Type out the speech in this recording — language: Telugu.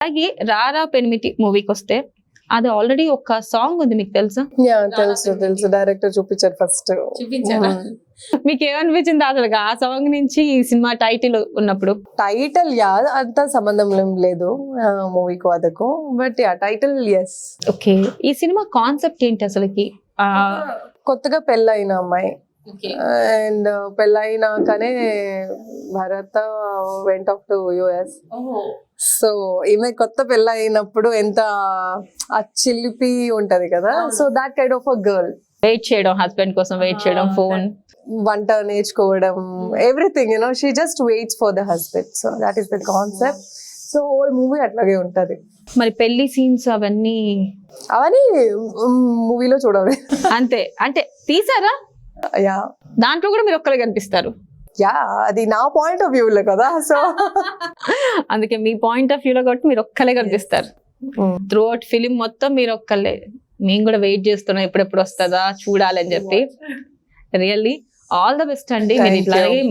అలాగే రారా పెనిమిటి మూవీకి వస్తే అది ఆల్రెడీ ఒక సాంగ్ ఉంది, మీకు తెలుసా? తెలుసు డైరెక్టర్ చూపించారు ఫస్ట్. మీకు ఏమనిపించింది అసలు ఆ సాంగ్ నుంచి ఈ సినిమా టైటిల్ ఉన్నప్పుడు? టైటిల్ అంత సంబంధం ఏం లేదు మూవీకు అదకు, బట్ టైటిల్ ఎస్. ఓకే, ఈ సినిమా కాన్సెప్ట్ ఏంటి అసలుకి? కొత్తగా పెళ్ళైన అమ్మాయి అండ్ పెళ్ళైనాకనే భరత went off to US. So ఈమె కొత్త పెళ్ళైనప్పుడు ఎంత చిలిపి ఉంటది కదా, so that kind of a girl. Wait చేయడం, హస్బెండ్ కోసం వెయిట్ చేయడం, ఫోన్, వంట నేర్చుకోవడం, everything she just waits for the husband. So that is the concept. So whole movie అట్లాగే ఉంటది. మరి పెళ్లి సీన్స్ అవన్నీ మూవీలో చూడాలి అంతే. అంటే తీసారా? యా, దాంట్లో కూడా మీరు ఒక్కరే కనిపిస్తారు. యా, అది నా పాయింట్ ఆఫ్ వ్యూలో కదా, సో అందుకే మీ పాయింట్ ఆఫ్ వ్యూలో కాబట్టి మీరు ఒక్కలే కనిపిస్తారు. త్రూ అవుట్ ఫిలిం మొత్తం మీరు ఒక్కలే. మేము కూడా వెయిట్ చేస్తున్నాం ఎప్పుడెప్పుడు వస్తుందా చూడాలని చెప్పి. రియల్లీ ఆల్ ద బెస్ట్ అండి. మీరు ఇట్లాగే